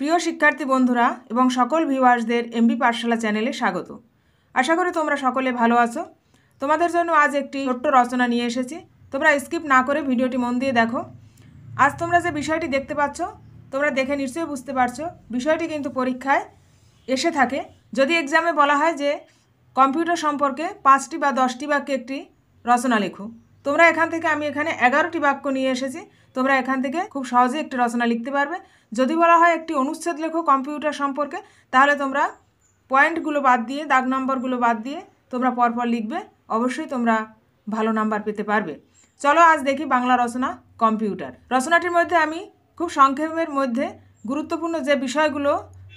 প্রিয় শিক্ষার্থী বন্ধুরা এবং সকল ভিউয়ার্সদের এমবি পাঠশালা চ্যানেলে স্বাগত। আশা করি তোমরা সকলে ভালো আছো। তোমাদের জন্য আজ একটি ছোট্ট রচনা নিয়ে এসেছি। তোমরা স্কিপ না করে ভিডিওটি মন দিয়ে দেখো। আজ তোমরা যে বিষয়টি দেখতে পাচ্ছ, তোমরা দেখে নিশ্চয়ই বুঝতে পারছো বিষয়টি কিন্তু পরীক্ষায় এসে থাকে। যদি এক্সামে বলা হয় যে কম্পিউটার সম্পর্কে 5টি বা 10টি বাক্যে একটি রচনা লেখো, তোমরা এখান থেকে আমি এখানে 11টি বাক্য নিয়ে এসেছি। তোমরা এখান থেকে খুব সহজে একটি রচনা লিখতে পারবে। যদি বলা হয় একটি অনুচ্ছেদ লেখো কম্পিউটার সম্পর্কে, তাহলে তোমরা পয়েন্টগুলো বাদ দিয়ে, দাগ নম্বরগুলো বাদ দিয়ে তোমরা পরপর লিখবে। অবশ্যই তোমরা ভালো নাম্বার পেতে পারবে। চলো আজ দেখি বাংলা রচনা কম্পিউটার। রচনাটির মধ্যে আমি খুব সংক্ষেপের মধ্যে গুরুত্বপূর্ণ যে বিষয়গুলো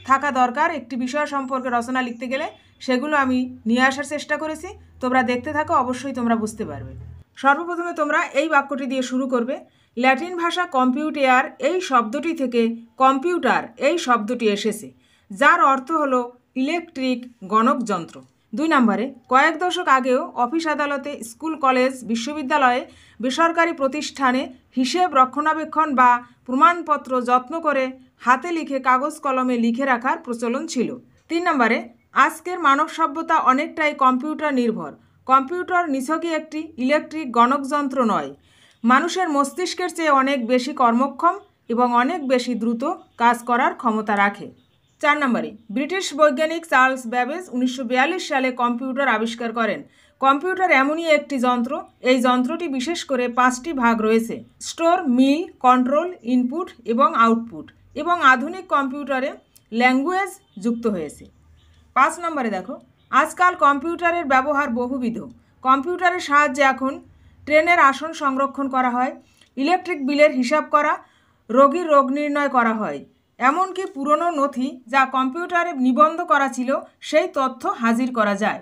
থাকা দরকার একটি বিষয় সম্পর্কে রচনা লিখতে গেলে, সেগুলো আমি নিয়ে আসার চেষ্টা করেছি। তোমরা দেখতে থাকো, অবশ্যই তোমরা বুঝতে পারবে। সর্বপ্রথমে তোমরা এই বাক্যটি দিয়ে শুরু করবে। ল্যাটিন ভাষা কম্পিউটার এই শব্দটি থেকে কম্পিউটার এই শব্দটি এসেছে, যার অর্থ হলো ইলেকট্রিক গণকযন্ত্র। 2 নম্বরে, কয়েক দশক আগেও অফিস আদালতে, স্কুল কলেজ বিশ্ববিদ্যালয়ে, বেসরকারি প্রতিষ্ঠানে হিসেব রক্ষণাবেক্ষণ বা প্রমাণপত্র যত্ন করে হাতে লিখে কাগজ কলমে লিখে রাখার প্রচলন ছিল। 3 নম্বরে, আজকের মানব সভ্যতা অনেকটাই কম্পিউটার নির্ভর। কম্পিউটার নিছকই একটি ইলেকট্রিক গণকযন্ত্র নয়, মানুষের মস্তিষ্কের চেয়ে অনেক বেশি কর্মক্ষম এবং অনেক বেশি দ্রুত কাজ করার ক্ষমতা রাখে। 4 নম্বরে, ব্রিটিশ বৈজ্ঞানিক চার্লস ব্যাবেজ 1942 সালে কম্পিউটার আবিষ্কার করেন। কম্পিউটার এমনই একটি যন্ত্র, এই যন্ত্রটি বিশেষ করে 5টি ভাগ রয়েছে: স্টোর, মিল, কন্ট্রোল, ইনপুট এবং আউটপুট, এবং আধুনিক কম্পিউটারে ল্যাঙ্গুয়েজ যুক্ত হয়েছে। 5 নম্বরে দেখো, আজকাল কম্পিউটারের ব্যবহার বহুবিধ। কম্পিউটারের সাহায্যে এখন ট্রেনের আসন সংরক্ষণ করা হয়, ইলেকট্রিক বিলের হিসাব করা, রোগীর রোগ নির্ণয় করা হয়, এমনকি পুরনো নথি যা কম্পিউটারে নিবন্ধ করা ছিল সেই তথ্য হাজির করা যায়।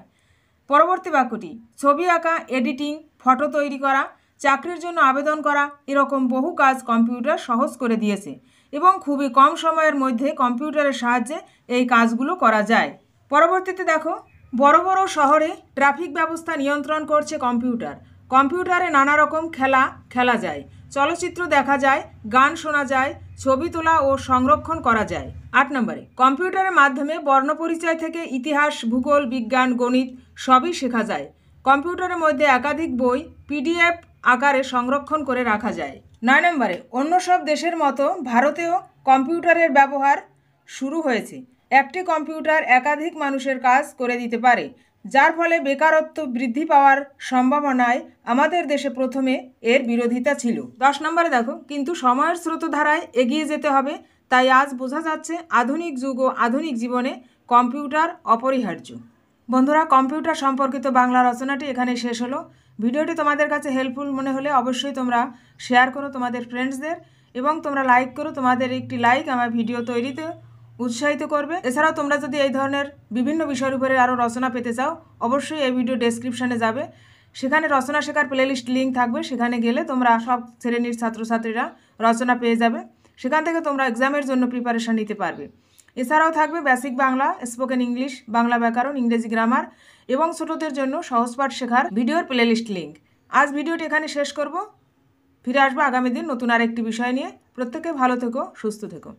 পরবর্তী বাক্যটি, ছবি আঁকা, এডিটিং, ফটো তৈরি করা, চাকরির জন্য আবেদন করা, এরকম বহু কাজ কম্পিউটার সহজ করে দিয়েছে এবং খুবই কম সময়ের মধ্যে কম্পিউটারের সাহায্যে এই কাজগুলো করা যায়। পরবর্তীতে দেখো, বড় বড় শহরে ট্রাফিক ব্যবস্থা নিয়ন্ত্রণ করছে কম্পিউটার। কম্পিউটারে নানা রকম খেলা যায়, চলচ্চিত্র দেখা যায়, গান শোনা যায়, ছবি তোলা ও সংরক্ষণ করা যায়। 8 নম্বরে, কম্পিউটারের মাধ্যমে বর্ণপরিচয় থেকে ইতিহাস, ভূগোল, বিজ্ঞান, গণিত সবই শেখা যায়। কম্পিউটারের মধ্যে একাধিক বই PDF আকারে সংরক্ষণ করে রাখা যায়। 9 নম্বরে, অন্য সব দেশের মতো ভারতেও কম্পিউটারের ব্যবহার শুরু হয়েছে। একটি কম্পিউটার একাধিক মানুষের কাজ করে দিতে পারে, যার ফলে বেকারত্ব বৃদ্ধি পাওয়ার সম্ভাবনায় আমাদের দেশে প্রথমে এর বিরোধিতা ছিল। 10 নম্বরে দেখো, কিন্তু সময়ের স্রোতধারায় এগিয়ে যেতে হবে, তাই আজ বোঝা যাচ্ছে আধুনিক যুগ ও আধুনিক জীবনে কম্পিউটার অপরিহার্য। বন্ধুরা, কম্পিউটার সম্পর্কিত বাংলা রচনাটি এখানে শেষ হলো। ভিডিওটি তোমাদের কাছে হেল্পফুল মনে হলে অবশ্যই তোমরা শেয়ার করো তোমাদের ফ্রেন্ডসদের, এবং তোমরা লাইক করো। তোমাদের একটি লাইক আমার ভিডিও তৈরিতে উৎসাহিত করবে। এছাড়াও তোমরা যদি এই ধরনের বিভিন্ন বিষয়ের উপরে আরও রচনা পেতে চাও, অবশ্যই এই ভিডিও ডেসক্রিপশানে যাবে, সেখানে রচনা শেখার প্লেলিস্ট লিঙ্ক থাকবে। সেখানে গেলে তোমরা সব শ্রেণীর ছাত্রছাত্রীরা রচনা পেয়ে যাবে। সেখান থেকে তোমরা এক্সামের জন্য প্রিপারেশান নিতে পারবে। এছাড়াও থাকবে basic Bangla, spoken English, Bangla ব্যাকরণ, ইংরেজি গ্রামার এবং ছোটদের জন্য সহজ পাঠ শেখার ভিডিওর প্লেলিস্ট লিঙ্ক। আজ ভিডিওটি এখানে শেষ করব। ফিরে আসবো আগামী দিন নতুন আরেকটি বিষয় নিয়ে। প্রত্যেকে ভালো থেকো, সুস্থ থেকো।